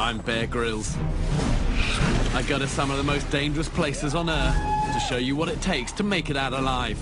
I'm Bear Grylls. I go to some of the most dangerous places on Earth to show you what it takes to make it out alive.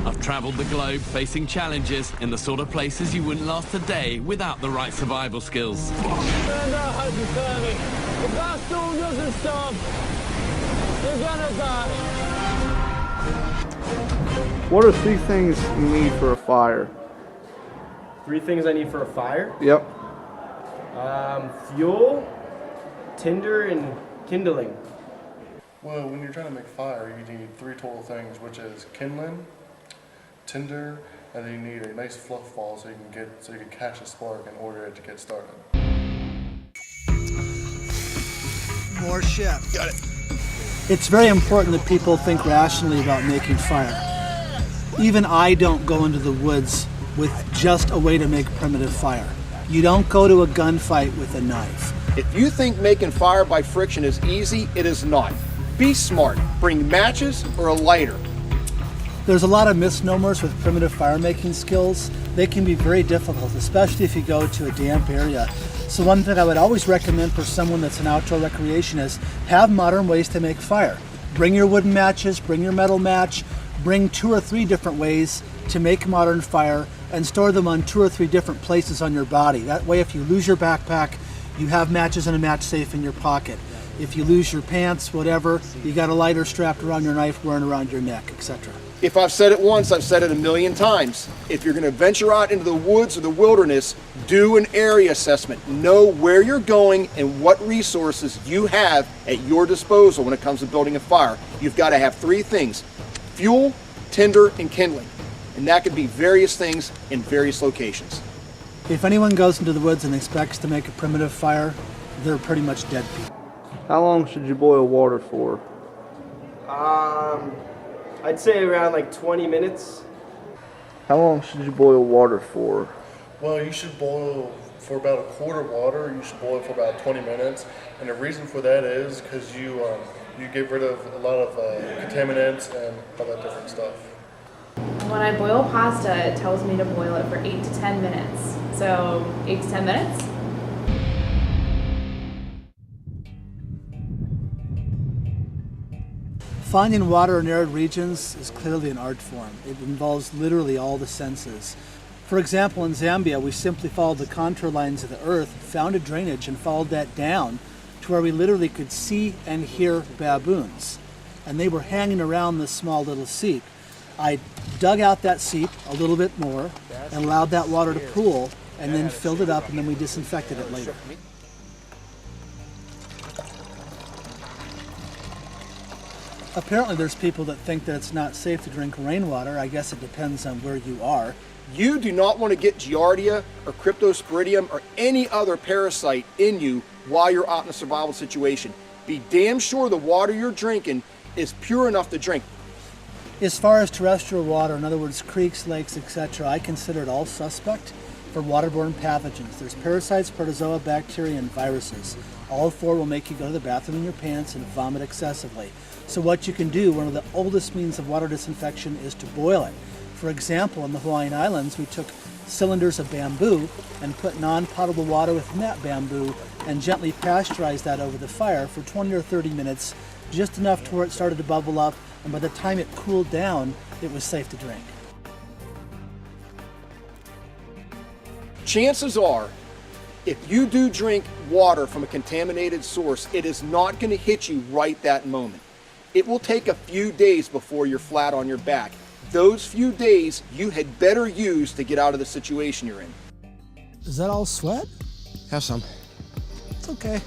I've traveled the globe facing challenges in the sort of places you wouldn't last a day without the right survival skills. Stand up, hypothermic. If that storm doesn't stop, you're gonna die. What are 3 things you need for a fire? 3 things I need for a fire? Yep. Fuel, tinder, and kindling. Well, when you're trying to make fire, you need 3 total things, which is kindling, tinder, and then you need a nice fluff ball so you can catch a spark in order to get started. More chef. Got it. It's very important that people think rationally about making fire. Even I don't go into the woods with just a way to make primitive fire. You don't go to a gunfight with a knife. If you think making fire by friction is easy, it is not. Be smart. Bring matches or a lighter. There's a lot of misnomers with primitive fire making skills. They can be very difficult, especially if you go to a damp area. So one thing I would always recommend for someone that's an outdoor recreationist, have modern ways to make fire. Bring your wooden matches, bring your metal match, bring 2 or 3 different ways to make modern fire and store them on 2 or 3 different places on your body. That way if you lose your backpack, you have matches in a match safe in your pocket. If you lose your pants, whatever, you got a lighter strapped around your knife, wearing around your neck, etc. If I've said it once, I've said it 1,000,000 times. If you're going to venture out into the woods or the wilderness, do an area assessment. Know where you're going and what resources you have at your disposal when it comes to building a fire. You've got to have 3 things: fuel, tinder, and kindling. And that could be various things in various locations. If anyone goes into the woods and expects to make a primitive fire, they're pretty much dead people. How long should you boil water for? I'd say around like 20 minutes. How long should you boil water for? Well, you should boil for about a quart of water. You should boil it for about 20 minutes. And the reason for that is because you get rid of a lot of contaminants and all that different stuff. When I boil pasta, it tells me to boil it for 8 to 10 minutes. So 8 to 10 minutes? Finding water in arid regions is clearly an art form. It involves literally all the senses. For example, in Zambia, we simply followed the contour lines of the earth, found a drainage, and followed that down to where we literally could see and hear baboons. And they were hanging around this small little seep. I dug out that seep a little bit more and allowed that water to pool, and then filled it up, and then we disinfected it later. Apparently there's people that think that it's not safe to drink rainwater. I guess it depends on where you are. You do not want to get Giardia or Cryptosporidium or any other parasite in you while you're out in a survival situation. Be damn sure the water you're drinking is pure enough to drink. As far as terrestrial water, in other words, creeks, lakes, etc., I consider it all suspect for waterborne pathogens. There's parasites, protozoa, bacteria, and viruses. All 4 will make you go to the bathroom in your pants and vomit excessively. So what you can do, one of the oldest means of water disinfection, is to boil it. For example, in the Hawaiian Islands, we took cylinders of bamboo and put non-potable water within that bamboo and gently pasteurized that over the fire for 20 or 30 minutes, just enough to where it started to bubble up, and by the time it cooled down, it was safe to drink. Chances are, if you do drink water from a contaminated source, it is not going to hit you right that moment. It will take a few days before you're flat on your back. Those few days you had better use to get out of the situation you're in. Is that all sweat? Have some. It's okay.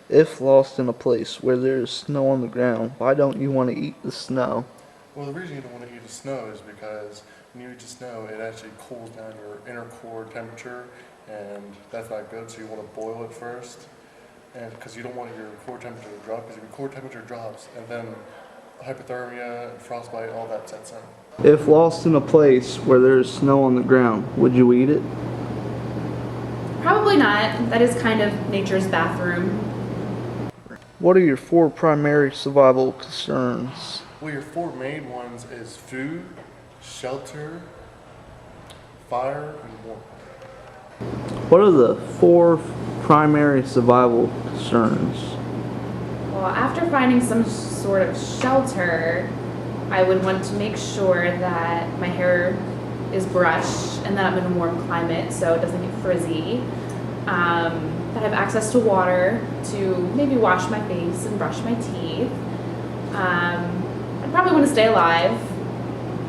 If lost in a place where there is snow on the ground, why don't you want to eat the snow? Well, the reason you don't want to eat the snow is because when you eat the snow, it actually cools down your inner core temperature, and that's not good, so you want to boil it first. And because you don't want your core temperature to drop, because if your core temperature drops, and then hypothermia, frostbite, all that sets in. If lost in a place where there is snow on the ground, would you eat it? Probably not. That is kind of nature's bathroom. What are your 4 primary survival concerns? Well, your 4 main ones is food, shelter, fire, and warmth. What are the 4 primary survival concerns? Well, after finding some sort of shelter, I would want to make sure that my hair is brushed and that I'm in a warm climate so it doesn't get frizzy. That I have access to water to maybe wash my face and brush my teeth. I'd probably want to stay alive,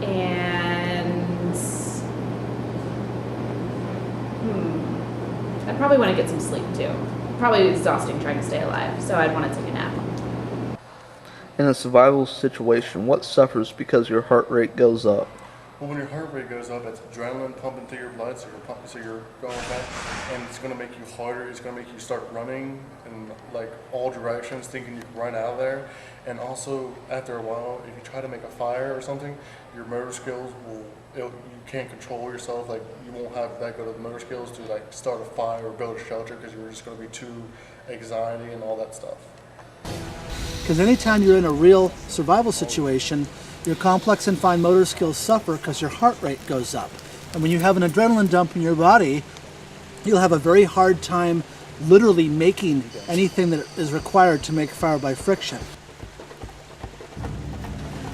and I'd probably want to get some sleep too. Probably exhausting trying to stay alive, so I'd want to take a nap. In a survival situation, what suffers because your heart rate goes up? Well, when your heart rate goes up, it's adrenaline pumping through your blood, so you're going back, and it's going to make you harder. It's going to make you start running in like all directions, thinking you can run out of there. And also, after a while, if you try to make a fire or something, your motor skills you can't control yourself. Like you won't have that good of motor skills to like start a fire or build a shelter because you're just going to be too anxiety and all that stuff. Because anytime you're in a real survival situation, your complex and fine motor skills suffer because your heart rate goes up. And when you have an adrenaline dump in your body, you'll have a very hard time literally making anything that is required to make fire by friction.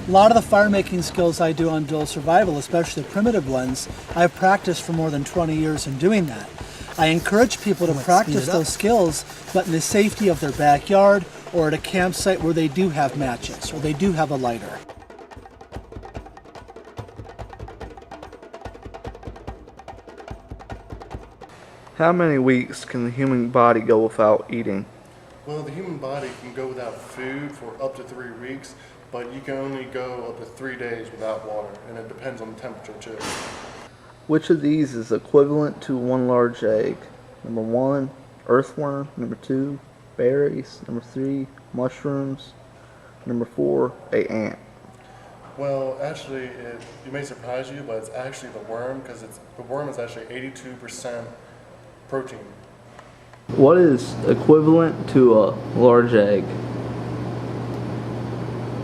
A lot of the fire making skills I do on dual survival, especially the primitive ones, I've practiced for more than 20 years in doing that. I encourage people to practice those skills, but in the safety of their backyard or at a campsite where they do have matches or they do have a lighter. How many weeks can the human body go without eating? Well, the human body can go without food for up to 3 weeks, but you can only go up to 3 days without water, and it depends on the temperature too. Which of these is equivalent to 1 large egg? Number 1, earthworm. Number 2, berries. Number 3, mushrooms. Number 4, an ant. Well, actually, it may surprise you, but it's actually the worm, because the worm is actually 82% protein. What is equivalent to a large egg?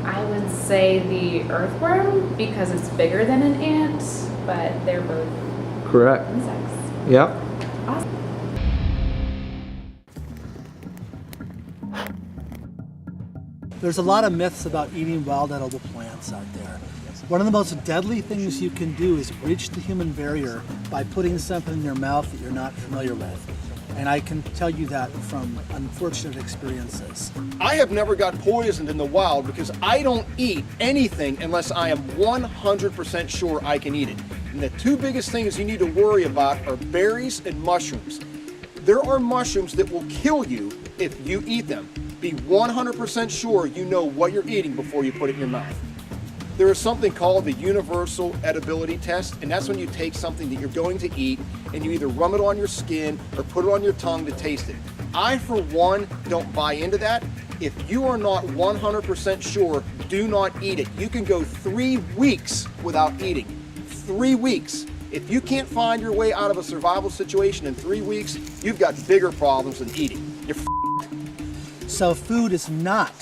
I would say the earthworm because it's bigger than an ant, but they're both Correct. insects. Yep. Awesome. There's a lot of myths about eating wild edible plants out there. One of the most deadly things you can do is breach the human barrier by putting something in your mouth that you're not familiar with. And I can tell you that from unfortunate experiences. I have never got poisoned in the wild because I don't eat anything unless I am 100% sure I can eat it. And the 2 biggest things you need to worry about are berries and mushrooms. There are mushrooms that will kill you if you eat them. Be 100% sure you know what you're eating before you put it in your mouth. There is something called the universal edibility test, and that's when you take something that you're going to eat and you either rub it on your skin or put it on your tongue to taste it. I, for one, don't buy into that. If you are not 100% sure, do not eat it. You can go 3 weeks without eating. 3 weeks. If you can't find your way out of a survival situation in 3 weeks, you've got bigger problems than eating. You're So food is not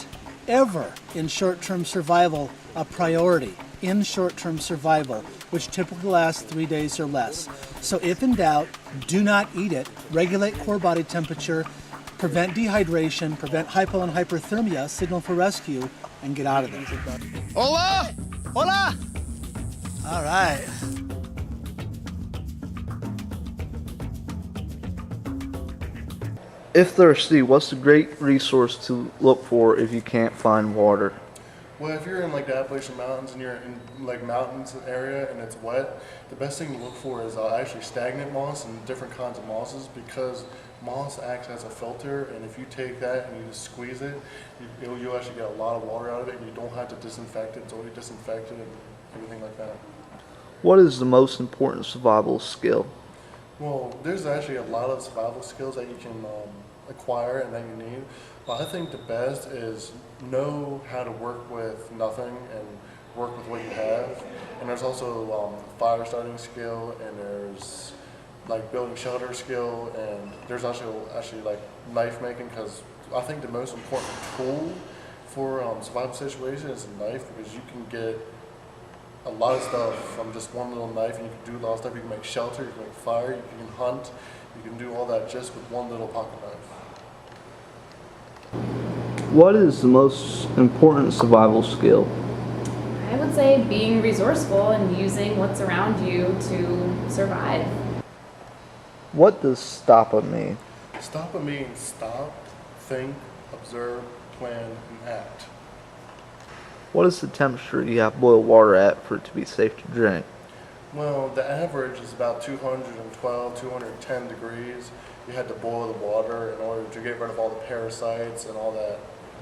ever in short-term survival a priority in short-term survival, which typically lasts 3 days or less. So if in doubt, do not eat it. Regulate core body temperature, prevent dehydration, prevent hypo and hyperthermia, signal for rescue, and get out of there. Hola! Hola! All right. If thirsty, what's a great resource to look for if you can't find water? Well, if you're in like the Appalachian Mountains and you're in like mountains area and it's wet, the best thing to look for is actually stagnant moss and different kinds of mosses, because moss acts as a filter, and if you take that and you just squeeze it, you'll actually get a lot of water out of it, and you don't have to disinfect it. It's already disinfected and everything like that. What is the most important survival skill? Well, there's actually a lot of survival skills that you can acquire and that you need, but I think the best is know how to work with nothing and work with what you have. And there's also fire starting skill, and there's like building shelter skill, and there's actually like knife making, because I think the most important tool for survival situation is a knife, because you can get a lot of stuff from just one little knife, and you can do a lot of stuff. You can make shelter, you can make fire, you can hunt, you can do all that just with one little pocket knife. What is the most important survival skill? I would say being resourceful and using what's around you to survive. What does stoppa mean? Stoppa means stop, think, observe, plan, and act. What is the temperature you have boiled water at for it to be safe to drink? Well, the average is about 212, 210 degrees. You had to boil the water in order to get rid of all the parasites and all that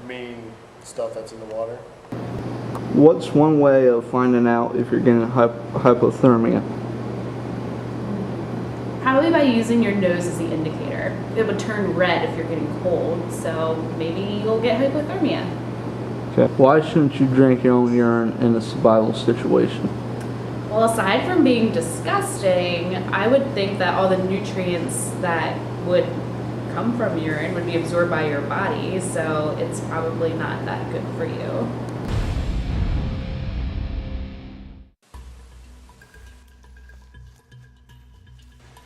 mean stuff that's in the water. What's one way of finding out if you're getting hypothermia? Probably by using your nose as the indicator. It would turn red if you're getting cold, so maybe you'll get hypothermia. Okay. Why shouldn't you drink your own urine in a survival situation? Well, aside from being disgusting, I would think that all the nutrients that would come from urine would be absorbed by your body, so it's probably not that good for you.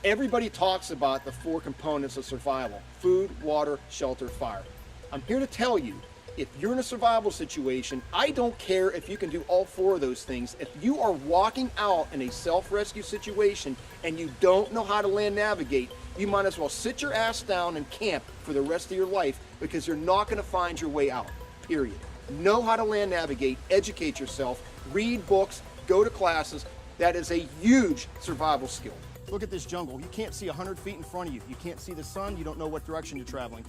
Everybody talks about the 4 components of survival: food, water, shelter, fire. I'm here to tell you, if you're in a survival situation, I don't care if you can do all 4 of those things. If you are walking out in a self-rescue situation and you don't know how to land navigate, you might as well sit your ass down and camp for the rest of your life, because you're not going to find your way out, period. Know how to land navigate, educate yourself, read books, go to classes. That is a huge survival skill. Look at this jungle. You can't see 100 feet in front of you. You can't see the sun. You don't know what direction you're traveling.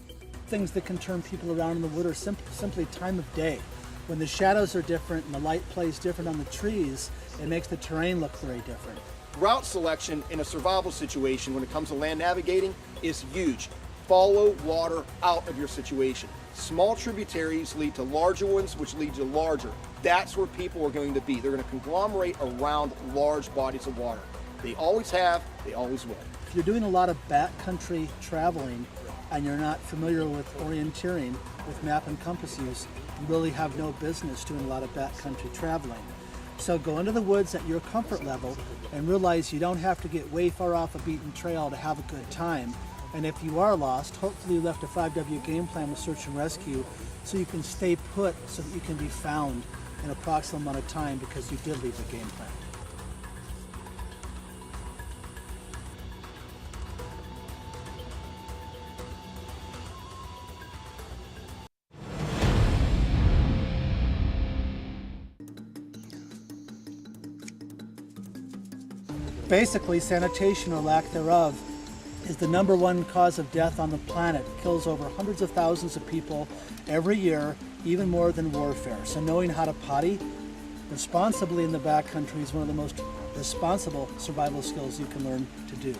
Things that can turn people around in the wood are simply time of day. When the shadows are different and the light plays different on the trees, it makes the terrain look very different. Route selection in a survival situation when it comes to land navigating is huge. Follow water out of your situation. Small tributaries lead to larger ones, which lead to larger. That's where people are going to be. They're going to conglomerate around large bodies of water. They always have, they always will. If you're doing a lot of backcountry traveling and you're not familiar with orienteering, with map and compass use, you really have no business doing a lot of backcountry traveling. So go into the woods at your comfort level and realize you don't have to get way far off a beaten trail to have a good time. And if you are lost, hopefully you left a 5W game plan with search and rescue so you can stay put so that you can be found in a proximal amount of time because you did leave the game plan. Basically, sanitation or lack thereof is the #1 cause of death on the planet. It kills over hundreds of thousands of people every year, even more than warfare. So knowing how to potty responsibly in the backcountry is one of the most responsible survival skills you can learn to do.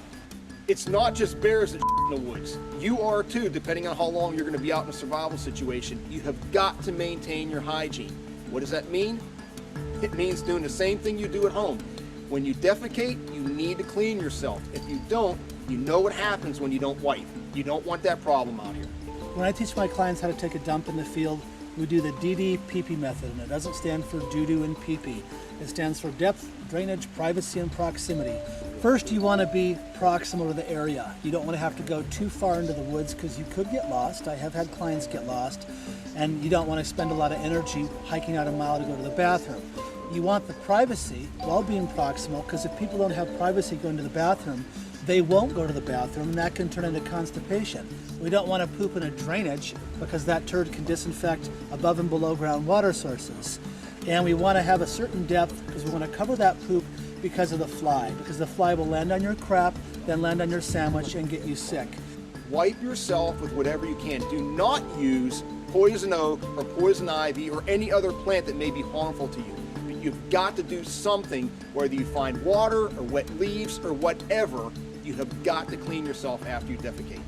It's not just bears that in the woods. You are too, depending on how long you're going to be out in a survival situation. You have got to maintain your hygiene. What does that mean? It means doing the same thing you do at home. When you defecate, you need to clean yourself. If you don't, you know what happens when you don't wipe. You don't want that problem out here. When I teach my clients how to take a dump in the field, we do the DD-PP method, and it doesn't stand for doo-doo and pee-pee. It stands for depth, drainage, privacy, and proximity. First, you want to be proximal to the area. You don't want to have to go too far into the woods because you could get lost. I have had clients get lost, and you don't want to spend a lot of energy hiking out a mile to go to the bathroom. You want the privacy while being proximal, because if people don't have privacy going to the bathroom, they won't go to the bathroom, and that can turn into constipation. We don't want to poop in a drainage because that turd can disinfect above and below ground water sources. And we want to have a certain depth because we want to cover that poop because of the fly, because the fly will land on your crap, then land on your sandwich and get you sick. Wipe yourself with whatever you can. Do not use poison oak or poison ivy or any other plant that may be harmful to you. You've got to do something, whether you find water or wet leaves or whatever. You have got to clean yourself after you defecate.